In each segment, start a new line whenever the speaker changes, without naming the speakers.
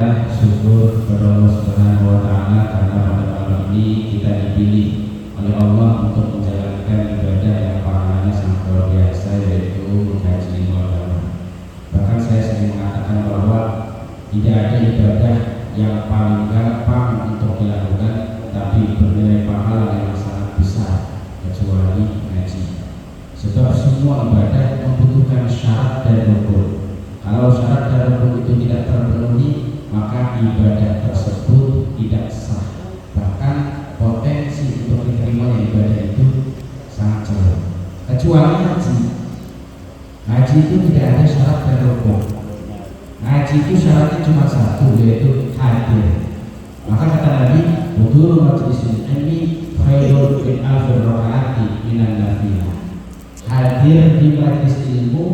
Syukur kepada Allah Subhanahu wa Ta'ala karena pada malam ini kita dipilih oleh Allah untuk menjalankan ibadah yang pahalanya sangat luar biasa, yaitu mengkaji ilmu agama. Bahkan saya sering mengatakan bahwa tidak ada ibadah yang paling gampang untuk dilakukan tapi bernilai pahala yang sangat besar kecuali ngaji. Sebab semua ibadah membutuhkan syarat dan rukun. Kalau syarat dan rukun itu tidak terpenuhi, maka ibadah tersebut tidak sah. Bahkan potensi untuk diterimanya ibadah itu sangat jauh. Kecuali ngaji. Ngaji itu tidak ada syarat dan rukun. Ngaji itu syaratnya cuma satu, yaitu hadir. Maka kata Nabi, "Hudurul majlisil ilmi khairun min alfi rakaati minan nafilah." Hadir di majlis ilmu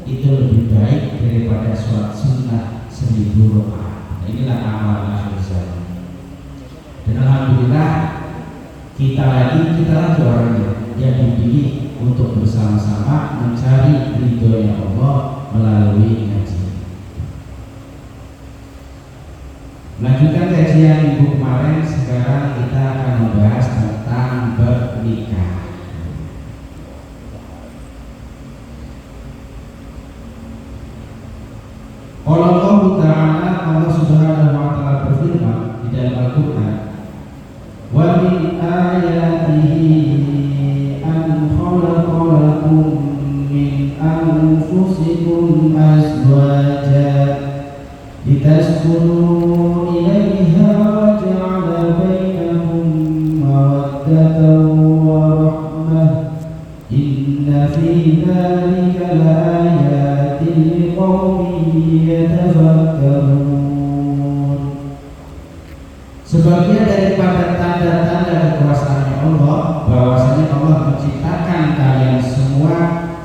itu lebih baik daripada sholat sunnah 1000 rakaat. Inilah amal akhir zaman. Dan alhamdulillah kita lagi orangnya yang dipilih untuk bersama-sama mencari ridhonya Allah melalui ngaji. Melanjutkan kajian minggu kemarin, sekarang kita akan membahas tentang bernikah. Allah Ta'ala, Allah Subhanahu wa Ta'ala berfirman di dalam Al-Quran, "Wa min ayatihi an khalaqa lakum min anfusikum azwajan litaskunu ilaiha wa ja'ala bainakum mawaddatan wa rahmah inna fi dzalika laayatin liqaumin yatafakkarun." Sebagian daripada tanda-tanda kekuasaannya Allah, bahwasanya Allah menciptakan kalian semua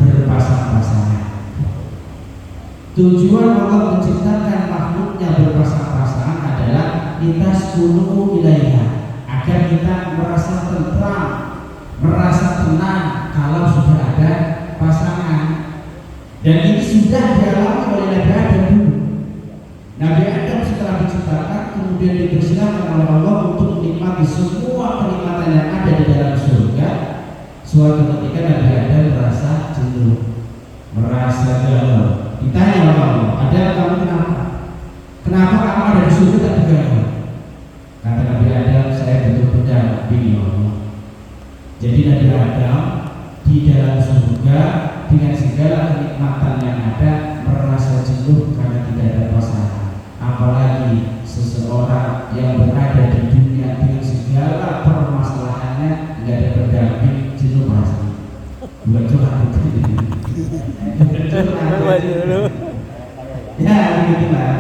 berpasang-pasangan. Tujuan Allah menciptakan makhluknya berpasang-pasangan adalah litaskunu ilaiha, agar kita merasa tentram, merasa tenang kalau sudah ada pasangan. Dan ini sudah dialami oleh Nabi Adam dulu. Nabi Adam setelah diciptakan kemudian dipersilahkan oleh Allah untuk menikmati semua kenikmatan yang ada di dalam surga. Suatu ketika Nabi Adam merasa jenuh, merasa galau. Ditanya oleh Allah, "Adam, kamu kenapa? Kenapa kamu ada di surga tak diganggu?" Kata Nabi Adam, "Saya butuh pendamping, Allah." Jadi Nabi Adam di dalam surga dengan segala kenikmatan yang ada merasa jenuh karena tidak ada pasangan. Apalagi seseorang yang berada di dunia dengan segala permasalahannya tidak ada pendamping, jenuh pasti. Bukan curhat itu. Ya begitulah.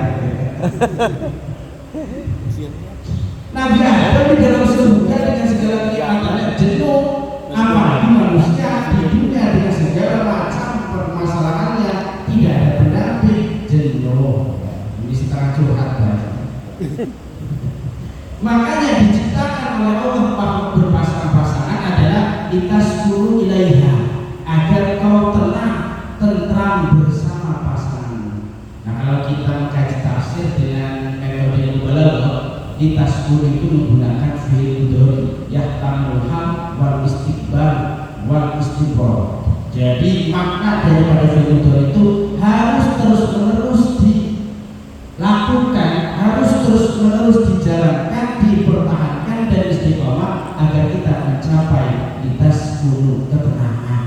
Nabi Adam di dalam surga dengan segala kenikmatannya jenuh. Apalagi manusia di dunia dengan segala macam permasalahannya tidak ada pendamping, jenuh. Ini setengah curhat kan? Makanya diciptakan oleh Allah makhluk berpasang-pasangan adalah litaskunu ilaiha, agar kau tenang, tentram bersama pasangan. Nah, kalau kita mengkaji tafsir dengan metode yang balaghah, litaskunu itu menggunakan fi'il mudhari yahtamul hal wal istiqbal wal istibor. Jadi makna daripada fi'il mudhari itu harus terus-menerus dilakukan, harus terus-menerus dijalankan, dipertahankan dan istiqomah agar kita mencapai litaskunu, ketenangan.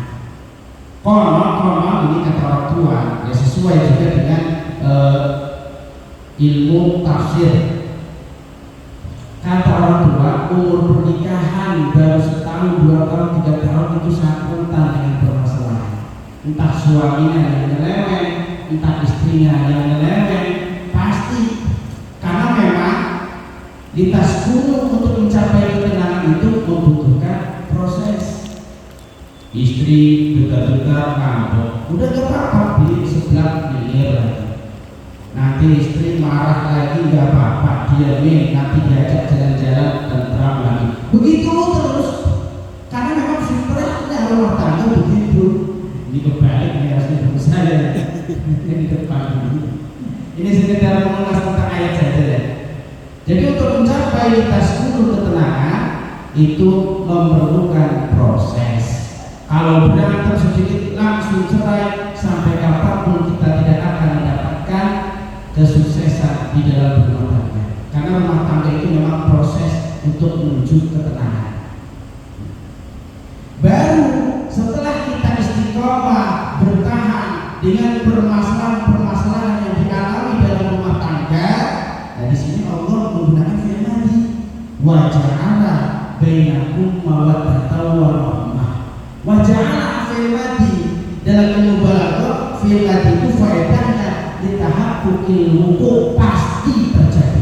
Konon ini kata orang tua, ya sesuai juga dengan ilmu tafsir. Kata orang tua, umur pernikahan baru setahun, 2 tahun, 3 tahun itu sangat rentan dengan permasalahan. Entah suaminya yang nyeleweng, entah istrinya yang nyeleweng, pasti. Karena memang litaskunu untuk mencapai ketenangan itu membutuhkan proses. Istri betul-betul ngambek, udah gak apa-apa, beli sebelah miliar lagi. Nanti istri marah lagi, gak apa-apa, diamin, nanti diajak jalan-jalan dan terang lagi. Begitu terus, karena memang fitrahnya rumah tangga begitu. Ini kebalik nih harusnya buku saya. Ini di depan. Ini sekedar mengulas tentang ayat saja ya. Jadi untuk mencapai taskunu ketenangan itu memerlukan proses. Kalau berantem sedikit langsung cerai, sampai kapanpun kita tidak akan mendapatkan kesuksesan di dalam rumah tangga. Karena rumah tangga itu memang proses untuk menuju ketenangan. Baru setelah kita istiqomah bertahan dengan permasalahan-permasalahan yang dialami dalam rumah tangga, nah di sini Allah menggunakan firman wa ja'ala bainakum mawaddatan wa rahmah. Wa ja'ala firman dalam ilmu balaghah, firman itu faedahnya litahaqqul wuqu', pasti terjadi.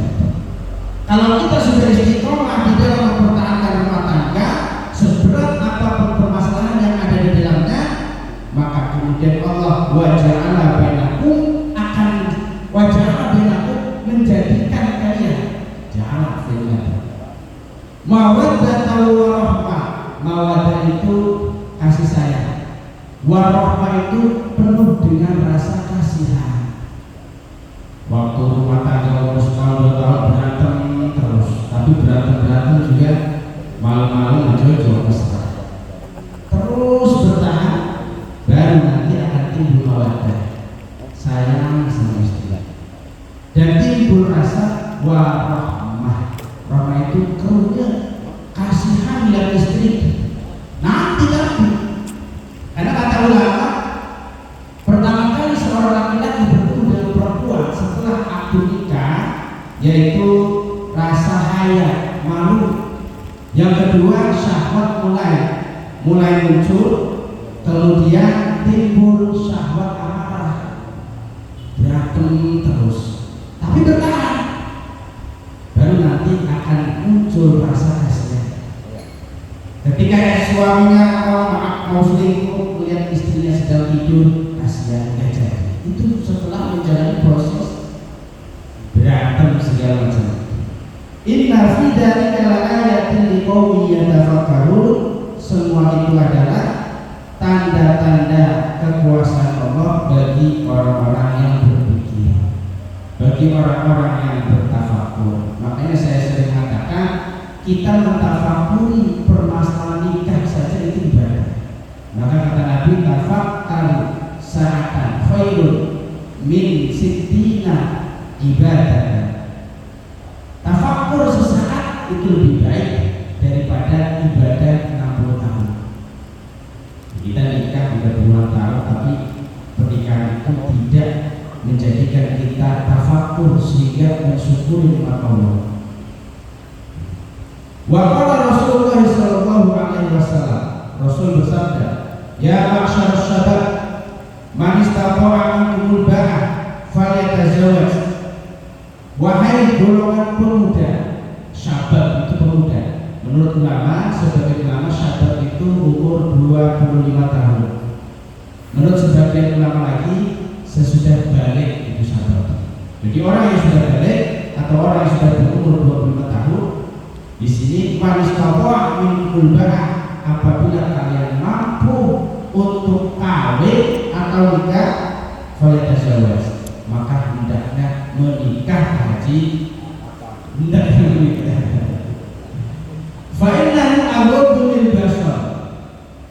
Kalau kita sudah istiqomah di dalam mempertahankan rumah tangga, seberat apapun permasalahan yang ada di dalamnya, maka kemudian Allah waja'ala bainakum akan waja'ala bainakum menjadikan kalian ja'ala firman mawaddatan wa rahmah. Mawaddah itu kasih sayang, wa rahmah itu penuh dengan rasa kasihan. Waktu rumah tangga umur setahun 2 tahun berantem terus, tapi berantem juga malam-malam menjojol mesra, terus bertahan, baru nanti akan timbul mawaddah, sayang sama istri, dan timbul rasa warahmah. Rahmah itu kerunya kasihan bila istri nanti. Tapi karena kata ulama, pertama kali seorang laki-laki bertemu dengan perempuan setelah akad nikah, yaitu rasa haya, malu. Yang kedua, syahwat mulai muncul, kemudian timbul syahwat amarah, berantem terus, tapi bertahan, baru nanti akan muncul rasa kasihan. Ketika suaminya mau selingkuh, melihat istrinya sedang tidur, kasihan nggak jadi. Itu setelah menjalani proses berantem segala macam. Inna fi dzalika laayatin liqaumin yatafakkarun. Semua itu adalah tanda-tanda kekuasaan Allah bagi orang-orang yang berpikir, bagi orang-orang yang bertafakur. Makanya saya sering katakan, kita mentafakuri permasalahan nikah saja itu ibadah. Maka kata Nabi, tafakkar sa'atan khairun min sittina ibadah. Tafakur sesaat itu lebih baik daripada ibadah 60 tahun. Kita nikah 30 tahun, tapi pernikahan itu tidak menjadikan kita tafakur sehingga mensyukuri nikmat Allah. Wa qala Rasulullah sallallahu alaihi wasallam, Rasul bersabda, ya ma'syar syabab man istata'a minkumul ba'ah falyatazawwaj. Wahai golongan pemuda, syabab itu pemuda. Menurut ulama, sebagian ulama syabab itu umur 25 tahun. Menurut sebagian ulama lagi, sesudah balik itu syabab. Jadi orang yang sudah balik atau orang yang sudah berumur 25 tahun, di sini manistata'a minkumul ba'ah, apabila kalian mampu untuk kawin atau nikah, falyatazawwaj, maka hendaknya menikah. Haji hendaknya menikah. Fa'innahu aghaddu lil basar,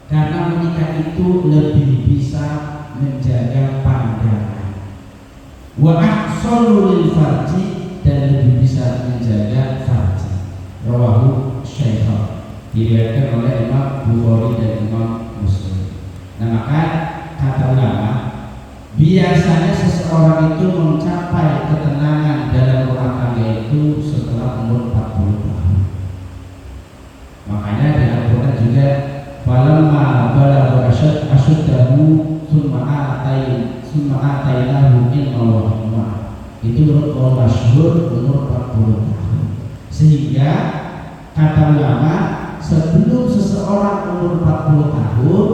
karena menikah itu lebih bisa menjaga pandangan. Wa ahsanu lil farji, dan lebih bisa menjaga farji. Rawahu Syaikhan, diriwayatkan oleh Imam Bukhari dan Imam Muslim. Nah, maka kata ulama, biasanya seseorang itu mencapai ketenangan dalam rumah tangga itu setelah umur 40 tahun. Makanya di Al-Quran juga falamma balagha ashuddahu tsumma atainahu ilma wa hikmah. Itu menurut masyhur umur 40 tahun. Sehingga kata ulama, sebelum seseorang umur 40 tahun,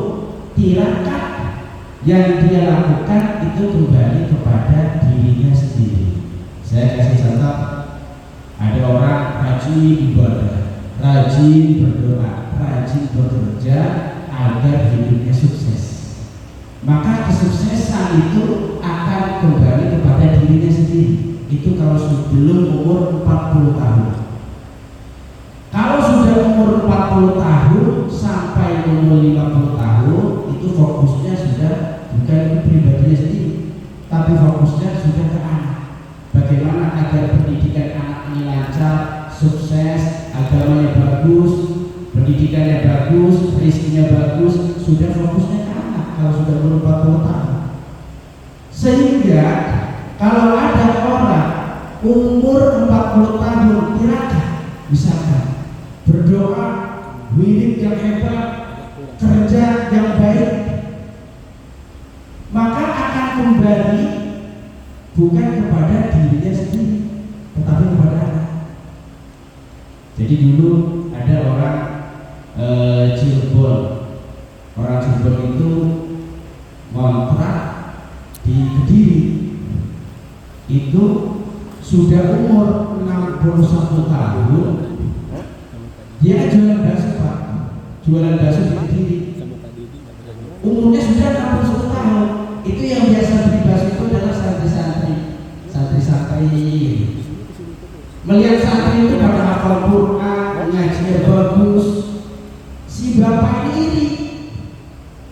tirakat yang dia lakukan itu kembali kepada dirinya sendiri. Saya kasih contoh, ada orang rajin ibadah, rajin berdoa, rajin bekerja agar hidupnya sukses. Maka kesuksesan itu akan kembali kepada dirinya sendiri. itu kalau sebelum umur 40 tahun. Kalau sudah umur 40 tahun sampai umur 50 tahun itu fokusnya sudah bukan ke pribadinya sendiri, tapi fokusnya sudah ke anak. Bagaimana agar pendidikan anak ini lancar, sukses, agamanya bagus, pendidikannya bagus, rezekinya bagus, sudah fokusnya ke anak kalau sudah umur 40 tahun. Sehingga kalau ada orang umur 40 tahun tirakat, misalkan berdoa, wirid yang hebat, kerja yang baik, maka akan kembali bukan kepada dirinya sendiri, tetapi kepada anak. Jadi dulu ada orang Cirebon, orang Cirebon itu ngontrak di Kediri, itu sudah umur 61 tahun, dia jualan bakso Pak, jualan bakso di Kediri, umurnya sudah 61 tahun. Itu yang biasa beli bakso itu adalah santri-santri. Melihat santri itu pada hafal Quran, ngajinya bagus, si bapak ini iri.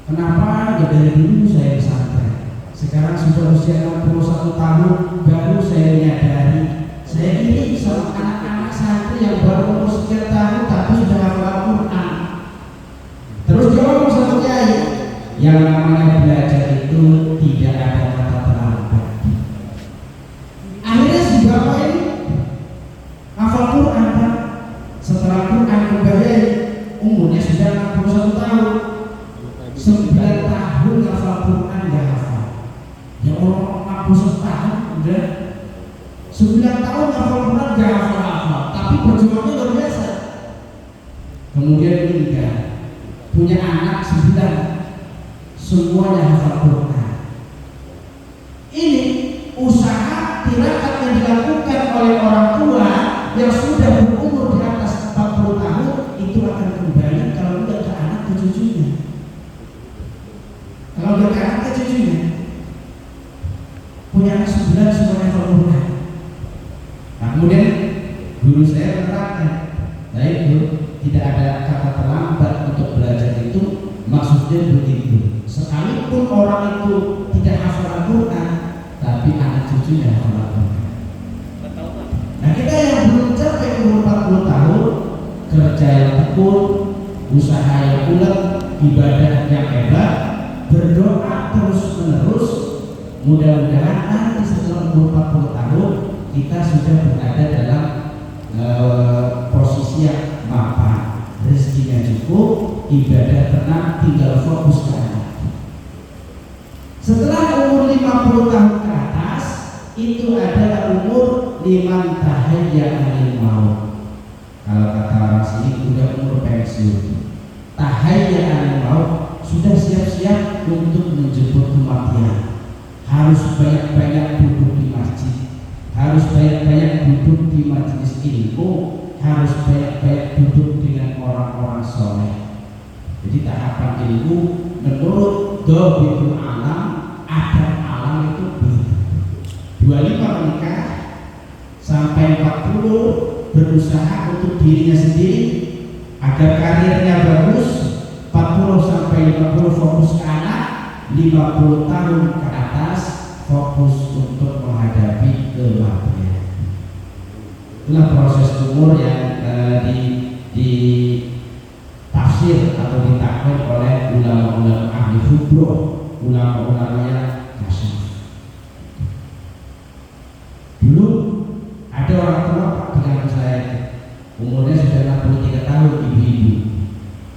Kenapa? Ya dari dulu saya pesantren, sekarang sudah usia 61 tahun baru saya menyadari saya ini sama anak-anak santri yang baru umur sekian tahun tapi sudah hafal Quran. Terus dia ngomong sama kiai, yang namanya belajar itu tidak ada kata terlambat. Akhirnya si bapak ini hafal Quran Pak. Setelah Quran kembali umurnya sudah 61 tahun, 9 tahun hafal Quran gak hafal. Ya Allah, 61 tahun udah 9 tahun hafal Quran gak hafal, tapi perjuangannya luar biasa. Kemudian meninggal, punya anak 9, semuanya hafal Quran. Ini usaha tirakat yang dilakukan oleh orang tua yang sudah berumur di atas 40 tahun itu akan kembali kalau tidak ke anak ke cucunya. Kalau tidak ke anak ke cucunya, punya anak 9 semuanya hafal Quran. Nah kemudian guru saya menerangkan, baik Bu, tidak ada kata terlambat untuk belajar itu, maksudnya begitu. Sekalipun orang itu tidak hafal Al-Quran, tapi anak cucunya hafal Al-Quran. Nah kita yang belum capai umur 40 tahun, kerja yang tekun, usaha yang ulet, ibadah yang hebat, berdoa terus menerus, mudah-mudahan nanti setelah umur 40 tahun kita sudah berada dalam posisi yang mapan, rezekinya cukup, ibadah tenang, tinggal fokus ke anak. Setelah umur 50 tahun ke atas, itu adalah umur liman tahayya anil maut. Kalau kata orang sini udah umur pensiun. Tahayya anil maut, sudah siap-siap untuk menjemput kematian. Harus banyak-banyak duduk di masjid, harus banyak-banyak duduk di majelis ilmu, harus banyak-banyak duduk dengan orang-orang soleh. Jadi tahapan ilmu menurut Dhabitul Alam, adab alam itu 25 menikah, sampai 40 berusaha untuk dirinya sendiri agar karirnya bagus, 40 sampai 50 fokus ke anak, 50 tahun ke atas fokus untuk menghadapi kematian. Itulah proses umur yang di tafsir atau ditakwil oleh ulama-ulama ahli fikih, ulama-ulama yang nasyaf. Dulu ada orang tua di kampung saya, umurnya sudah 63 tahun, ibu-ibu.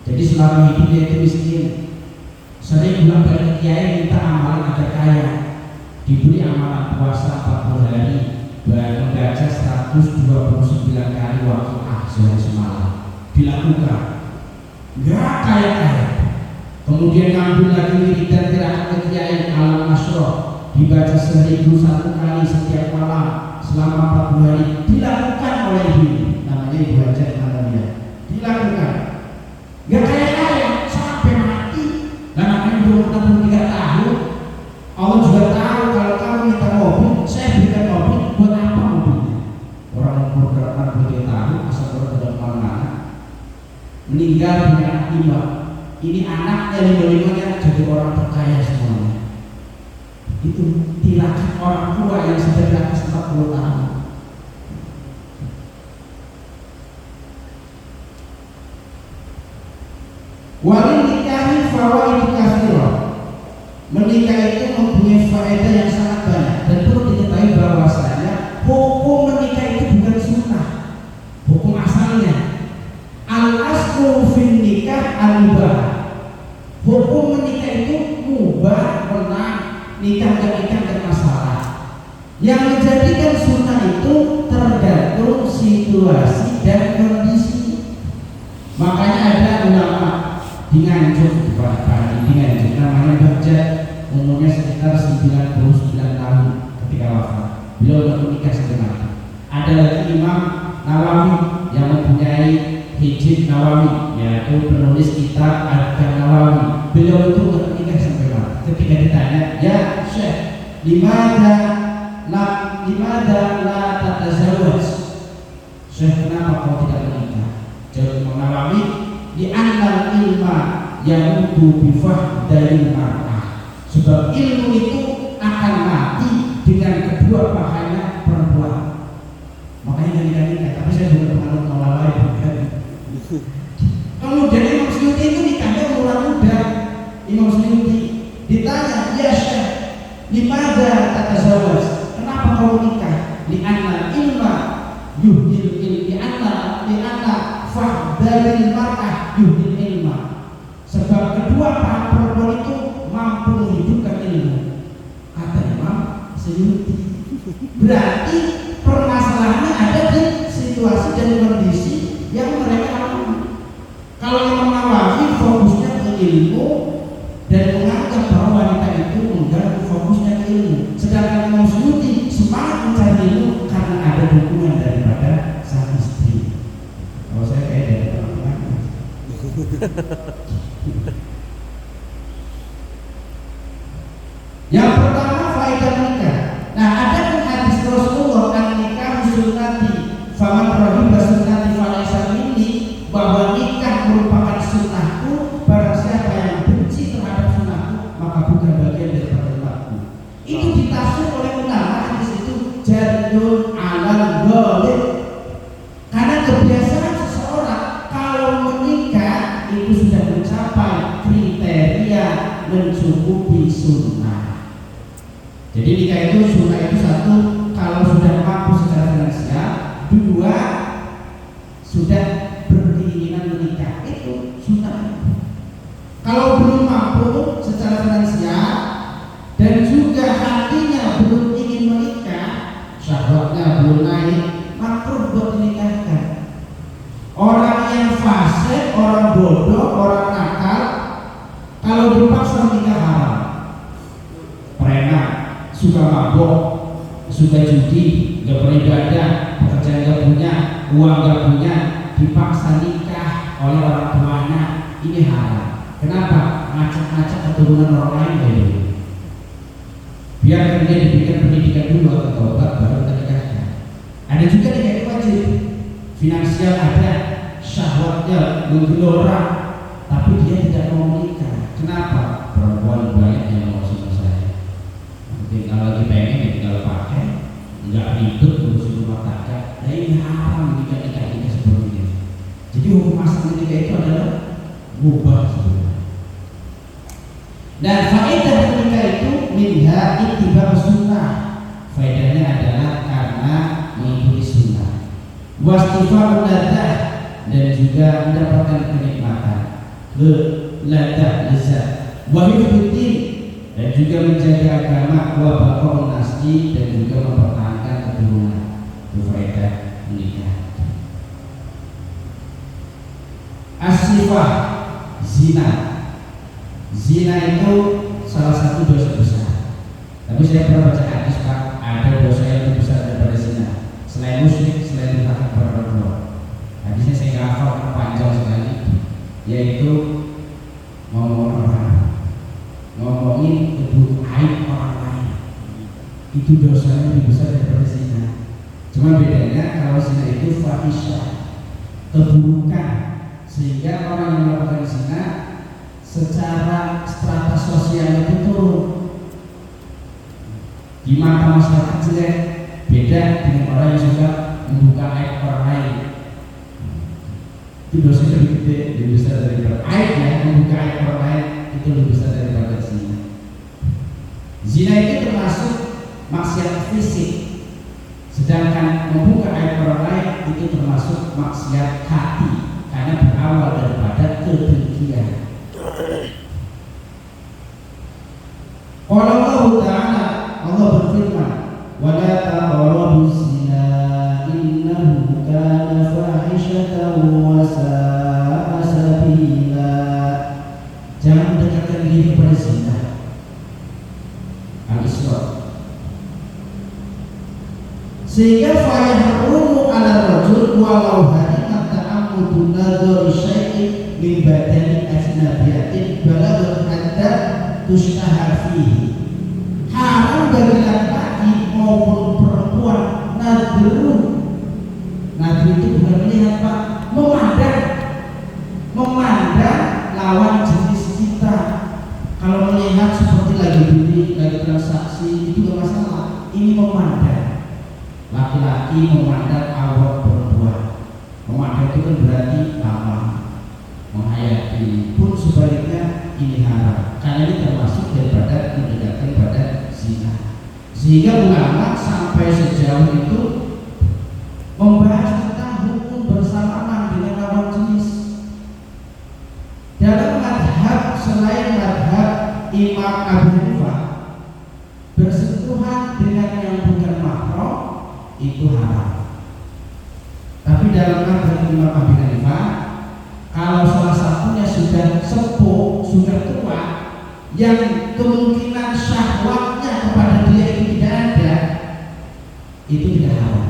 Jadi selama hidupnya itu miskin, sering bilang dari kiai minta amalan agar kaya, diberi amalan puasa 40 hari, membaca 129 kali waqiah sehari semalam, dilakukan. Enggak kaya-kaya. Kemudian ngambil lagi wiridan tirakat ke kiai alam nasroh, dibaca 1001 kali setiap malam selama 40 hari, dilakukan oleh ibu, namanya Ibu Hajah Nadia, dilakukan. Enggak kaya-kaya sampai mati. Dan namanya 23 tahun. Allah juga tahu kalau kamu minta mobil, saya berikan mobil buat apa? meninggal punya anak 5, ini anaknya 5-5-nya jadi orang terkaya semuanya. Itu tilakkan orang tua yang sudah di atas 40 tahun. Walil nikahi fawaid katsirah. Menikah itu mempunyai faedah yang sangat banyak, dan perlu diketahui bahwasanya hukum menikah itu bukan sunnah, hukum asalnya. Al-aslu fin nikah al-mubah. Hukum menikah itu mubah, menang, nikah dan masalah. Yang menjadikan sunnah itu tergantung situasi dan kondisi. Makanya ada ulama di Nganjuk, di Nganjuk, namanya Bagja, umurnya sekitar 99 tahun ketika wafat. Beliau sudah menikah sampai mati. Ada lagi Imam Nawawi yang mempunyai Hijib Nawawi, yaitu penulis kitab Adkan Nawawi. Beliau itu sudah menikah sampai mati. Ketika ditanya, ya Syekh, limada la tatazawwaj? Syekh, kenapa kau tidak menikah? Jawab Imam Nawawi, di annal ilma yang bifah dari mar'ah. Sebab ilmu itu akan mati dengan kedua pahanya perempuan. Makanya nikah. Tapi saya juga penganut Nawawi bukan. Kemudian Imam Suyuti itu nikahnya umur muda. Imam Suyuti ditanya, ya Syekh, limadha tatazawwaj? Kenapa kau nikah? Li anna ilma yuhdil li anna fahdalil mar'ah yuhdil ilma. Sebab kedua paham perempuan itu mampu menghidupkan ilmu, kata Imam Suyuti. Berarti permasalahannya ada di situasi dan kondisi yang mereka alami. Kalau Imam Nawawi fokusnya ke ilmu dan menganggap bahwa wanita itu mengganggu fokusnya ke ilmu, sedangkan Imam Suyuti semangat mencari ilmu karena ada dukungan daripada sang istri. Kalau saya kayak dari orang-orang. Yang pertama, faedah nikah. Nah, ada pun hadis Rasulullah an nikah sunnati faman rahiba sunnati falaysa minni, bahwa nikah merupakan sunnahku, barang siapa yang benci terhadap sunnahku maka bukan bagian daripada umatku. Itu ditafsir oleh ulama hadis itu jadul alal ghalib. Karena kebiasaan seseorang kalau menikah itu sudah mencapai kriteria mencukupi sunnah. Jadi nikah itu sunnah itu satu, kalau sudah mampu secara finansial, dua sudah berkeinginan menikah, itu sunnah. Kalau belum mampu secara finansial dan juga hatinya belum ingin menikah, syahwatnya belum naik, makruh buat dinikahkan. Orang yang fasik, orang bodoh, orang nakal, kalau dipaksa menikah haram. Preman, suka mabok, suka judi, gak beribadah, pekerjaan gak punya, uang gak punya, dipaksa nikah oleh orang tuanya, ini haram. Kenapa? Ngacak-ngacak keturunan orang lain dulu. Biarkan dia diberikan pendidikan dulu atau taubat baru kita nikahkan. Ada juga nikah itu wajib, finansial ada, syahwatnya menggelora, tapi dia tidak mau menikah. Kenapa? Perempuan banyak yang mau sama saya. Tinggal lagi pengen, tinggal pakai, nggak ribet ngurusin rumah tangga. Nah, ini haram nikah seperti ini. Jadi hukum asal nikah itu adalah mubah sebenarnya. Dan faedah menikah itu minha ittiba sunnah. Faedahnya adalah karena mengikuti sunnah. Wastifa'ul ladzah, dan juga mendapatkan kenikmatan, ladzah, lezat. Wahidudin, dan juga menjaga agama, wa baqaun nasli, dan juga mempertahankan keturunan. Itu faedah menikah. As-sifah, zina. Zina itu salah satu dosa besar. Tapi saya pernah baca hadis, Pak, ada dosa yang lebih besar daripada zina. Selain musyrik, selain durhaka kepada orang tua. Hadisnya saya nggak hafal, panjang sekali, yaitu ngomongin aib orang lain. Itu dosanya lebih besar daripada zina. Cuma bedanya kalau zina itu fahisyah, keburukan, sehingga Itu dosanya lebih gede, lebih besar daripada aib ya, membuka aib orang lain itu lebih besar daripada zina. Zina itu termasuk maksiat fisik, sedangkan membuka aib orang lain itu termasuk maksiat hati karena berawal daripada kedengkian. Qala Allah Ta'ala, Allah berfirman, wa la taqrabuz zina innahu kana fahishatan wa sa'a sabila. Jangan mendekatkan diri kepada zina. Al-Isra. Sehingga fayahrumu 'ala rajul walau harimat ta'ammudun nadhari syai'in min badani ajnabiyatin balaghat hatta tushtaha fihi. Haram bagi laki-laki maupun perempuan nadhru. Nadhru itu bukan melihat Pak, memandang lawan jenis kita. Kalau melihat seperti lagi beli, lagi transaksi itu gak masalah. Ini memandang. Laki-laki memandang aurat perempuan. Memandang itu kan berarti lama, menghayati. Pun sebaliknya ini haram, karena ini termasuk daripada mendekatkan pada zina. Sehingga ulama sampai sejauh itu membahas tentang hukum bersamaan dengan lawan jenis. Dalam madhab selain madhab Imam Abu Hanifah, bersentuhan dengan yang bukan mahram itu haram. Tapi dalam madhab Imam Abu Hanifah, kalau salah satunya sudah sepuh, sudah tua, yang kemungkinan syahwatnya kepada dia itu tidak ada, itu tidak haram,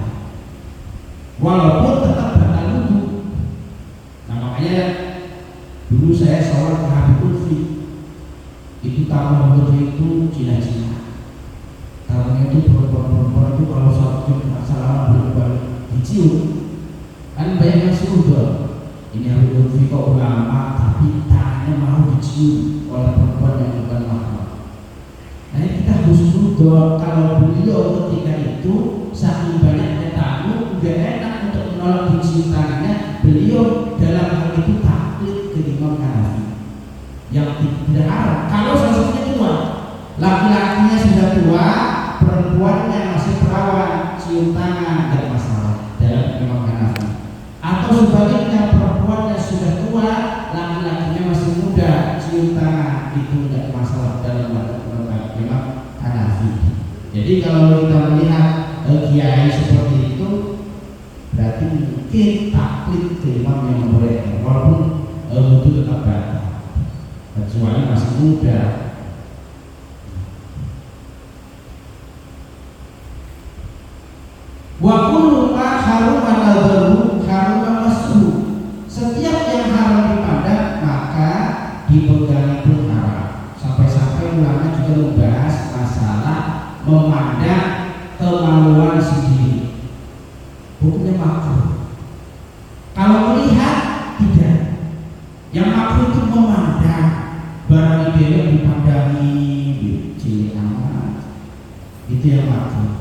walaupun tetap batal wudu. Nah makanya dulu saya sholat ke Habib Lutfi, itu tamu Lutfi itu Cina-Cina. Tamunya itu perempuan-perempuan itu kalau satu masalah bolak-balik dicium, kan banyak yang suruh. Ini Habib Lutfi kok ulama tapi tangannya mau dicium oleh perempuan yang bukan mahram. Nah ini kita harus nurut. Kalau beliau ketika itu saking banyaknya tamu, udah enak untuk menolak dicium tangannya, beliau dalam hal itu taklid ke Imam Hanafi yang tidak haram. Kalau salah satunya tua, laki-lakinya sudah tua, perempuannya masih perawan, cium tangan tidak masalah dalam Imam Hanafi. Atau sebaliknya, perempuannya sudah tua, laki-lakinya masih muda, cium tangan itu tidak masalah dalam Imam Hanafi. Jadi kalau kita melihat kiai seperti itu, berarti mungkin taklid ke imam yang membolehkan, walaupun itu tetap batal, kecuali masih muda. Wa kullu ma haruma nadharu haruma mas'u. Setiap yang haram dipandang maka dipegang pun haram. Sampai-sampai ulama juga membahas masalah memandang kemaluan sendiri. Hukumnya makruh. Kalau melihat tidak. Yang makruh itu memandang. Barang ideal dipandangi, cilik amat. Itu yang makruh.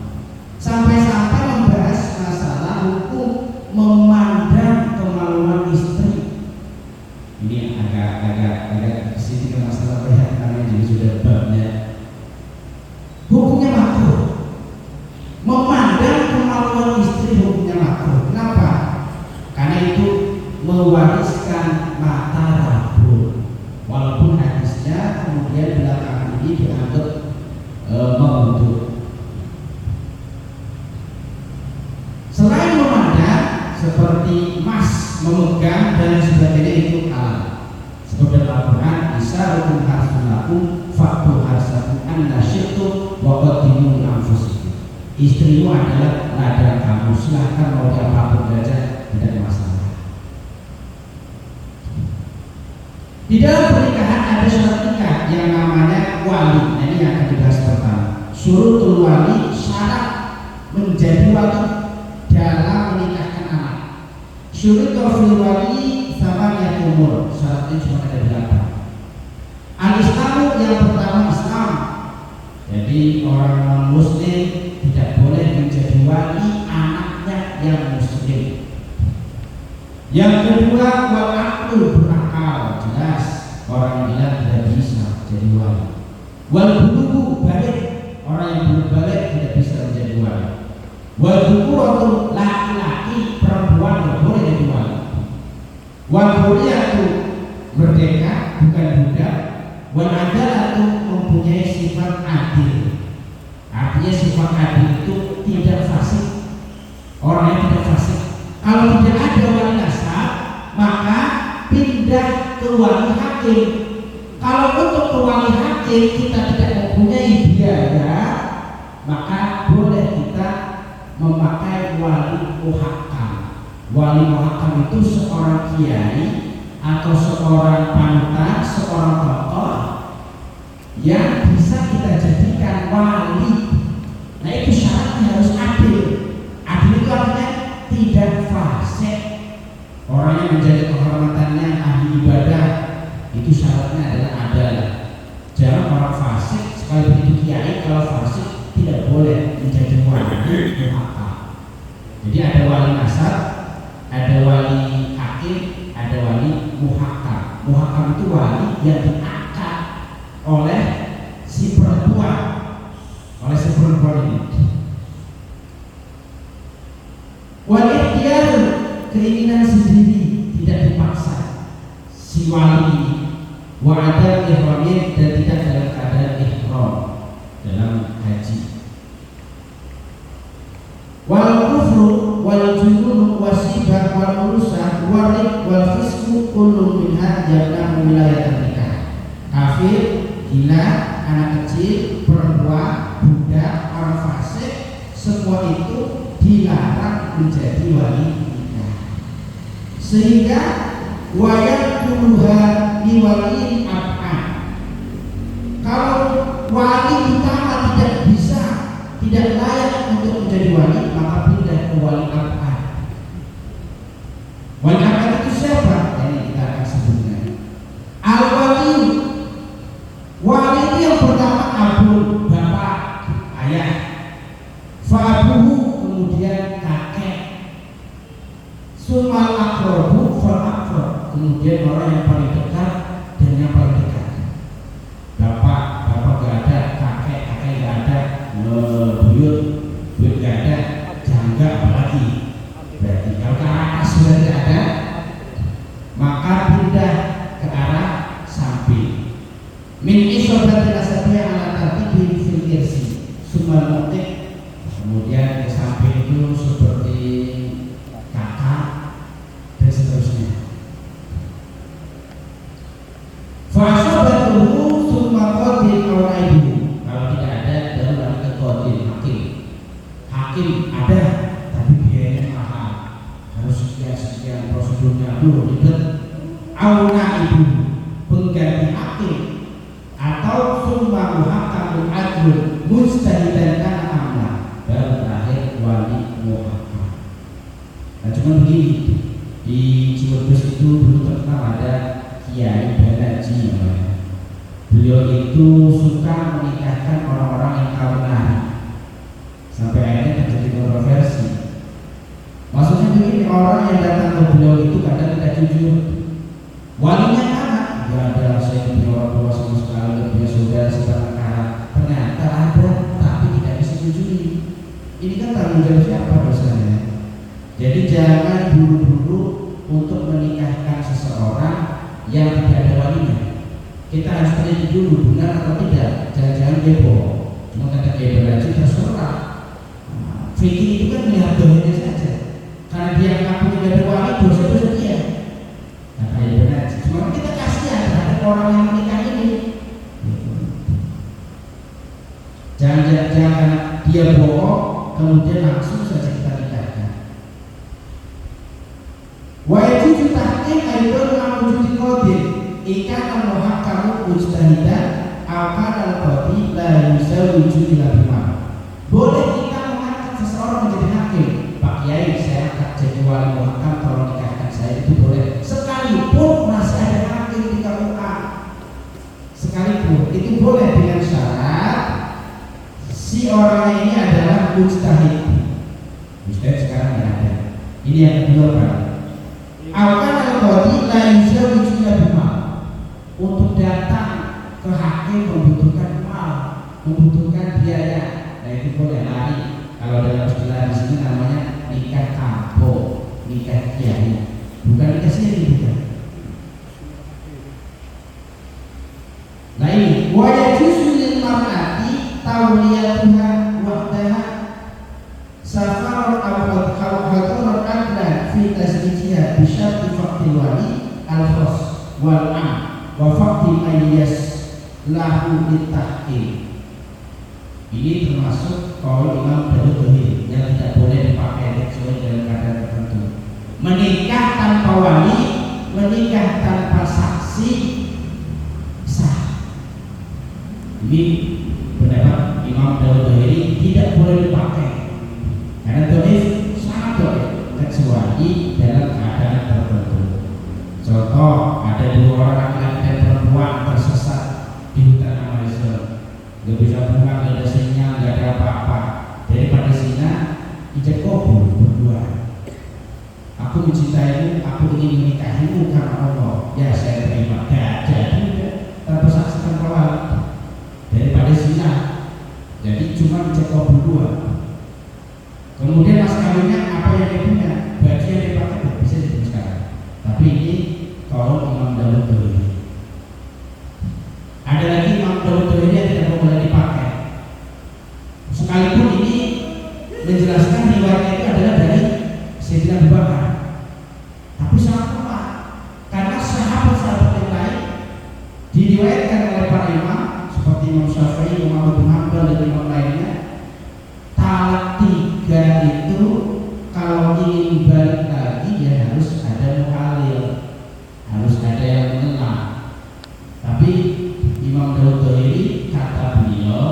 Sampai-sampai membahas masalah hukum memandang kemaluan istri. Ini agak kesini ke masalah lihat karena jadi sudah babnya. Hukumnya makruh. Memandang kemaluan istri hukumnya makruh. Kenapa? Karena itu mewariskan mata rabun. Walaupun hadisnya kemudian belakangan ini dianggap membentuk. Selain memandang seperti emas, memegang dan sebagainya itu halal. Seperti Al-Quran, isyaratun harsunakum faktu harsakum anna syi'tum wa qaddimu anfusikum. Istrimu adalah ladang kamu, silahkan mau diapapun saja, tidak masalah. Di dalam pernikahan ada syarat nikah yang namanya wali. Nah, ini yang akan dibahas pertama. Syurutul wali, syarat menjadi wali dalam menikahkan anak. Syurutul fil wali thamaniyat umur. Syaratnya cuma ada 8. Al-Islamu yang pertama Islam. Jadi orang non-muslim tidak boleh menjadi wali anaknya yang muslim. Yang kedua, wal aqlu, berakal, jelas orang yang bilang tidak bisa jadi wali. Wal bulugu, balik, orang yang belum balik tidak bisa menjadi wali. Wal bukuratu, laki-laki, perempuan tidak boleh jadi wali. Wal huriyatu, merdeka, bukan budak. Wal adalatu, mempunyai sifat adil. Artinya sifat adil itu tidak fasik, orang yang tidak fasik. Kalau tidak ada wali nasab, maka pindah ke wali hakim. Kalau untuk ke wali hakim kita tidak mempunyai biaya, maka boleh kita memakai wali muhakam. Wali muhakam itu seorang kiai atau seorang panutan, seorang tokoh yang bisa kita jadikan wali. Nah itu syaratnya harus adil. Adil itu artinya tidak fasik. Orang yang menjadi kehormatannya ahli ibadah, itu syaratnya adalah adalah. Jangan orang fasik, sekali begitu kiai kalau fasik tidak boleh menjadi wali muhakam. Jadi ada wali nasab, ada wali hakim, ada wali muhakam. Muhakam itu wali yang diangkat oleh si perempuan, ini. Wali ikhtiar, keinginan sendiri, tidak dipaksa si wali ini. Wa ada ihramin, dan tidak dalam keadaan ihram dalam haji. Wal kufru wal junun wasibah wal urusan warik wal fisku kullu minha jabna wilayah nikah. Kafir, gila, anak kecil, perempuan, budak, orang fasik, semua itu dilarang menjadi wali nikah. Sehingga wayat kuluha liwaliin ab'an. Kalau wali utama tidak bisa, tidak layak untuk menjadi wali, maka pindah ke wali ab'an. Wali ab'an itu siapa? Ini kita akan sebutnya. Al-wali, wali itu yang pertama abu, bapak, ayah. Fa'abuhu, kemudian kakek. Sumal akrobu fa'akrob, kemudian orang yang paling dekat dan yang paling dekat. Bapak gak ada, kakek gak ada, buyut gak ada, jangga apalagi. Berarti kalau ke atas sudah tidak ada, maka pindah ke arah samping. Min isobatil asabiyah ala tartibi fil irsi sumal muqik, kemudian ke samping itu seperti kakak dan seterusnya. Fasobatuhu summa qadil awaidu, kalau tidak ada baru lari ke qadil, hakim ada tapi biayanya mahal, harus sekian prosedurnya dulu ribet. Auna ibu, pengganti hakim, atau summa muhakamul adlun mustahidan kana amna, baru terakhir wali muhakam. Nah cuma begini, di Cirebus itu dulu terkenal ada Kiai Banaji namanya. Beliau itu suka menikahkan orang-orang yang kawin lari, sampai akhirnya terjadi kontroversi. Maksudnya begini, orang yang datang ke beliau itu kadang tidak jujur. Walinya anak, dia ada saya punya orang tua sama sekali, dia punya saudara sebatang kara, ternyata ada tapi tidak bisa jujuri. Ini kan tanggung jawab siapa dosanya? Jadi jangan buru-buru untuk menikahkan seseorang yang tidak ada walinya. Kita harus teliti dulu benar atau tidak. Jangan-jangan dia bohong. Cuma kata Kiai Banaji terserah. Fikih itu kan melihat doanya saja. Karena dia ngaku tidak ada wali, dosa-dosa dia. Kata Kiai Banaji. Cuma kita kasihan terhadap orang yang menikah ini. Jangan dia bohong kemudian langsung saja kita nikahkan. Wajib tahqiq aidon mawjudi qadil ikan muhakkamu mujtahidan akan al-qadi la yusawiju ila bima. Boleh kita mengangkat seseorang menjadi hakim. Pak Kiai, saya akan jadi wali muhakkam, tolong nikahkan saya, itu boleh. Sekalipun masih ada hakim di KUA, sekalipun itu boleh dengan syarat si orang ini adalah mujtahid. Mujtahid sekarang tidak ada. Ini yang kedua, Pak. akan al-qadi la yusawijunya bimal. Untuk datang ke hakim membutuhkan mal, membutuhkan biaya. Nah itu boleh lari. Kalau dalam istilah di sini namanya nikah kampung, nikah kiai, bukan nikah siri, bukan. Nah ini wajah jusul mar'ati tawliyatuha wahdaha safar al-hadar adlan fi tasdijiha bisyarti faqtil wali al-khas wal-am wa faqti mayyas lahu litahkim. Ini termasuk kaul Imam Daud yang tidak boleh dipakai kecuali dalam keadaan tertentu. Menikah tanpa wali, menikah tanpa saksi sah. Ini pendapat Imam Daud tidak boleh dipakai karena doif sangat doif kecuali dalam keadaan tertentu. Contoh, ada dua orang laki-laki dan perempuan tersesat di hutan Amazon, nggak bisa pulang, nggak ada sinyal, nggak ada apa-apa. Daripada zina, ijab kabul berdua. Aku mencintaimu, aku ingin menikahimu karena Allah. Ya saya terima. Jadi tanpa saksi tanpa wali. Daripada zina, jadi cuma ijab kabul berdua. Kemudian mas kawinnya apa yang dia punya, baju yang dia pakai bisa diteruskan. Tapi ini kalau Imam Daud ada lagi Imam Daud yang tidak boleh dipakai. Sekalipun ini menjelaskan riwayatnya itu adalah dari Sayyidina Abu Bakar, tapi sangat lemah karena sahabat-sahabat yang lain diriwayatkan oleh para imam seperti Imam Syafi'i, Imam Abu Hanbal dan imam lainnya. Talak 3 itu kalau ingin balik lagi ya harus ada muhalil, harus ada yang mengenal. Tapi Imam Daud kata beliau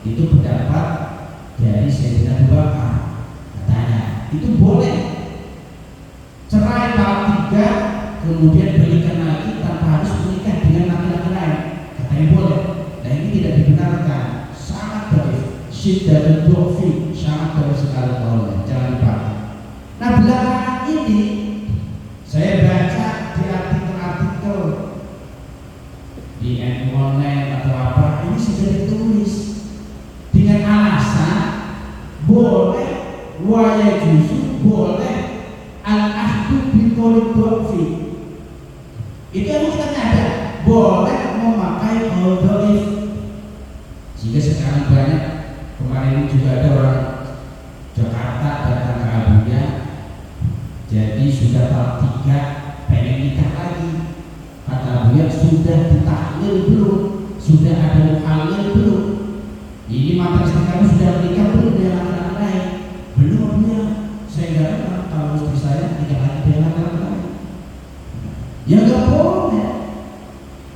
itu pendapat dari Sayyidina Abu Bakar, katanya itu boleh cerai talak 3 kemudian balikan lagi tanpa harus menikah dengan laki-laki lain, katanya boleh. Nah ini tidak dibenarkan, sangat doif, syiddah dan dofi, sangat doif sekali kalau jangan dipakai. Nah belakangan ini saya baca di artikel-artikel di online atau apa, ini sudah ditulis dengan alasan boleh waya juzu, boleh al-ahdu biqolik dofi. Itu yang kita nyadar, boleh memakai qaul doif. Jika sekarang banyak, kemarin juga ada orang Jakarta datang ke Abuja, jadi sudah tahap 3 pengen nikah lagi. Kata Abuja sudah ditahlil belum? Sudah ada muhalil belum? Ini mantan istri kamu sudah menikah belum dengan laki-laki lain? Belum ya. Saya nggak tahu kalau istri saya nikah lagi dengan laki-laki lain. Ya nggak boleh.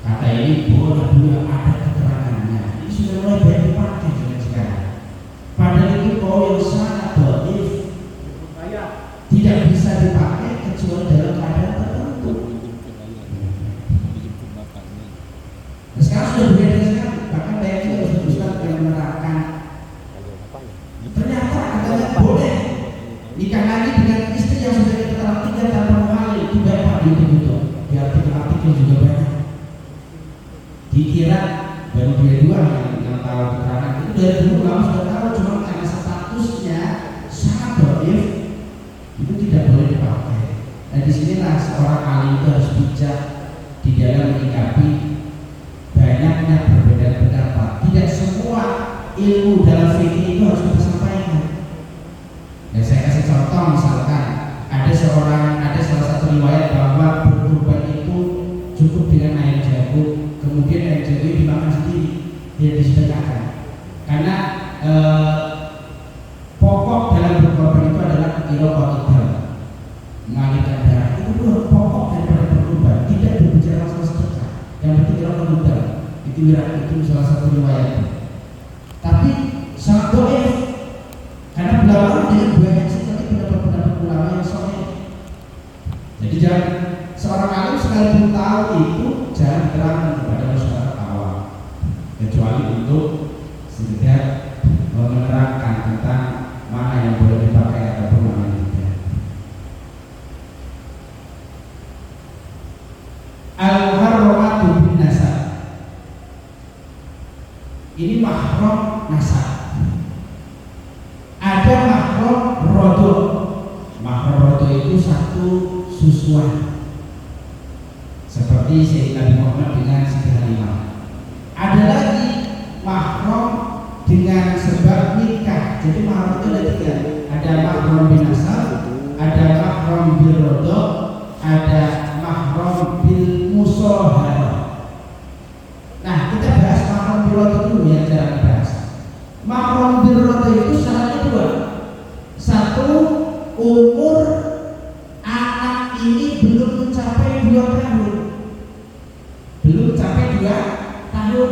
Kata ini boleh dulu, ada keterangannya. Ini sudah mulai banyak dipakai sekarang. Padahal itu yang sangat doif, tidak bisa dipakai kecuali dalam keadaan tertentu. Nah, sekarang sudah berbeda sekali. Bahkan banyak juga ustaz yang menerapkan ternyata katanya boleh nikah lagi dengan istri yang sudah kita talak 3 tanpa muhalil. Itu banyak gitu. Di artikel-artikel juga banyak. Dikira baru dia 2 yang tahu keterangan itu, dari dulu lama sudah tahu, cuma karena statusnya sangat doif itu tidak boleh dipakai. Nah disinilah seorang alim itu harus bijak di dalam menyikapi banyaknya perbedaan pendapat. Tidak semua ilmu dalam fikih itu harus kita sampaikan. Dan saya kasih contoh, misalkan ada salah satu riwayat bahwa berkurban itu cukup dengan air jagung, kemudian air jagung dimakan sendiri, tidak disedekahkan. Karena pokok dalam berkorban itu adalah iroqatul, mengalirkan darah. Itu pokok daripada berkorban, tidak berbicara masalah sedekah. Yang penting iroqatul itu salah satu riwayat. Tapi sangat doif karena belakangan dengan banyak sekali pendapat-pendapat ulama yang sahih. Jadi jangan seorang alim sekalipun tahu itu jangan diterangkan kepada masyarakat awam, kecuali untuk sekedar menerangkan tentang mana yang boleh dipakai ataupun mana yang tidak.
nasab, ada mahram rodo. Mahram rodo itu satu susuan, seperti Sayyidina Muhammad dengan Siti Halimah. Ada lagi mahram dengan sebab nikah. Jadi mahram itu ada tiga. Ada mahram bin nasab, ada mahram bil rodo, ada mahram bil musohara. Nah, kita bahas mahram bil rodo dulu yang jarang dibahas. Mahram bil rodo itu syaratnya dua. Satu, umur anak ini belum mencapai 2 tahun. Belum mencapai 2 tahun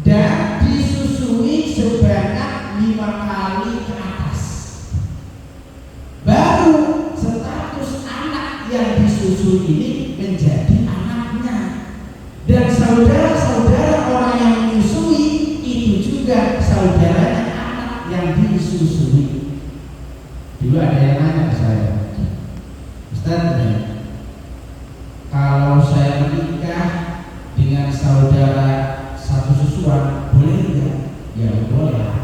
dan disusui sebanyak 5 kali ke atas. Baru status anak yang disusui ini menjadi anaknya. Dan saudara-saudara orang yang menyusui itu juga saudaranya anak yang disusui. Dulu ada yang nanya ke saya, Ustaz, kalau saya menikah dengan saudara satu susuan boleh enggak? Ya boleh.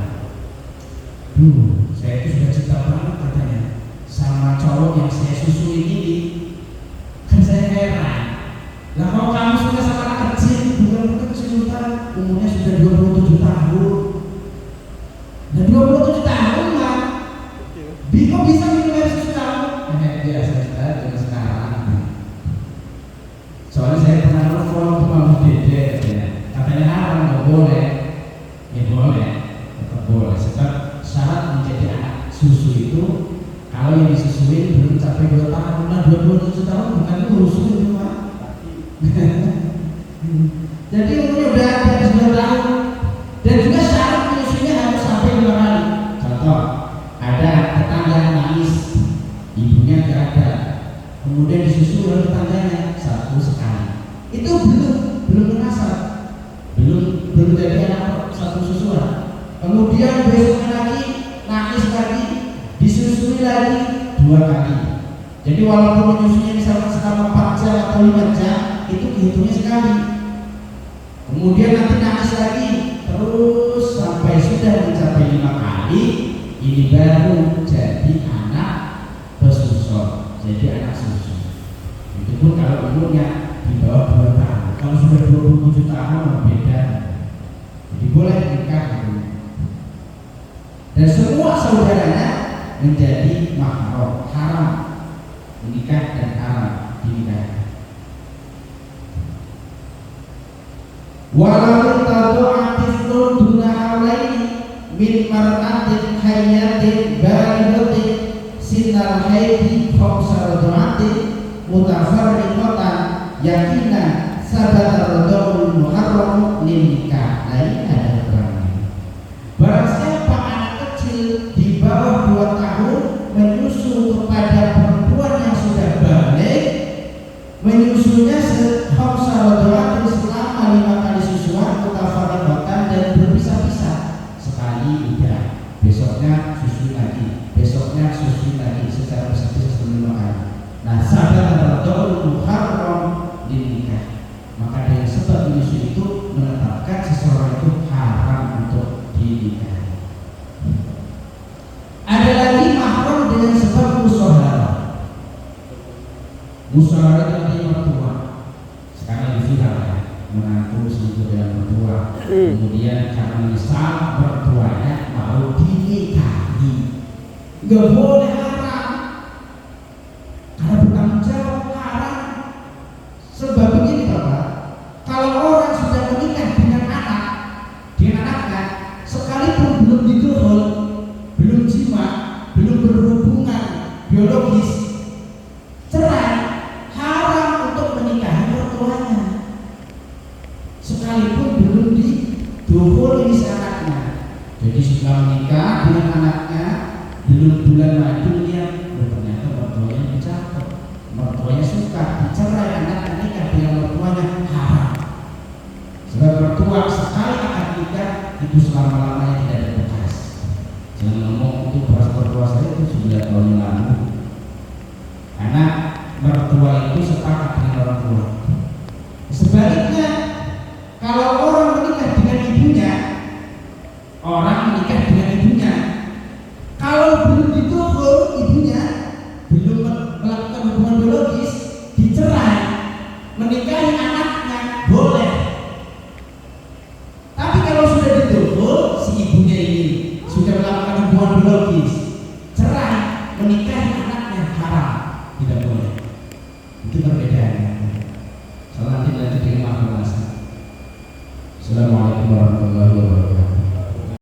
Saya itu sudah cinta banget katanya sama cowok yang saya susui ini. Kan saya heran, lah kalau kamu suka sama anak kecil, bukan kecil Ustaz, umurnya sudah 27 tahun. Dan 27 tahun lah, bingung bisa minum air susu kamu? Biasa Ustaz, jangan sekarang. Soalnya saya pernah telepon ke Mama Dede, katanya haram, nggak boleh. Ya boleh, tetap boleh. Sebab syarat menjadi anak susu itu kalau yang disusui belum sampai 2 tahun. Nah 27 tahun bukan susu itu Pak. Jadi umurnya udah di atas 2 tahun. Dan juga syarat menyusuinya harus sampai 2 kali. Contoh, ada tetangga nangis, ibunya nggak ada, kemudian disusui oleh tetangganya 1 sekali. Itu belum menasab, belum jadi anak satu susuan. Kemudian besoknya lagi nangis lagi, disusui lagi 2 kali. Jadi walaupun menyusuinya misalkan selama 4 jam atau 5 jam, itu dihitungnya sekali. Kemudian nanti nangis lagi terus sampai sudah mencapai 5 kali, ini baru jadi anak pesusu, jadi anak susu. Itu pun kalau umurnya di bawah 2 tahun. Kalau sudah 27 tahun beda. Jadi boleh nikah dulu. Dan semua saudaranya menjadi mahram, haram menikah dan haram dinikahkan. Walau tadu'atifun duna halaini min mar'atin hayyatin balighatin sinar haidi khamsa radha'atin mutafarriqatan yakinan sabata radha'ul muharram lin nikah. Lain ada perang. Barang siapa anak kecil di bawah 2 tahun menyusu kepada perempuan yang sudah balik, menyusunya khamsa radha'atin selama 5 kali susuan mutafarriqatan dan berpisah-pisah. Sekali udah, besoknya susui lagi, besoknya susui lagi secara berpisah selama 5 kali. Nah, sabata radha'ul muharram lin nikah. Maka dengan sebab menyusui itu menetapkan seseorang itu haram untuk dinikah. Ada lagi mahram dengan sebab musyahara. Musyahara itu mertua. Sekarang viral ya, mengaku selingkuh dengan mertua. Kemudian karena menyesal mertuanya mau dinikahi. Gak boleh, haram. Karena bertanggung jawab, haram. Sebab begini Bapak, kalau orang sudah menikah dengan anaknya, sekalipun belum diduhul, belum jima, belum berhubungan biologis, cerai, haram untuk menikahi mertuanya. Sekalipun belum diduhul ini anaknya. Jadi setelah menikah dengan anaknya, belum bulan madu lihat, ternyata mertuanya cakep, mertuanya suka, dicerai, anaknya nikah dengan mertuanya, haram. Sebab mertua sekali akan nikah itu selama-lamanya tidak ada bekas. Jangan ngomong itu beras mertua saya itu 9 tahun yang lalu. Karena mertua itu sepakat dengan orang tua. Sebaliknya, kalau orang menikah dengan ibunya, kalau belum ditulis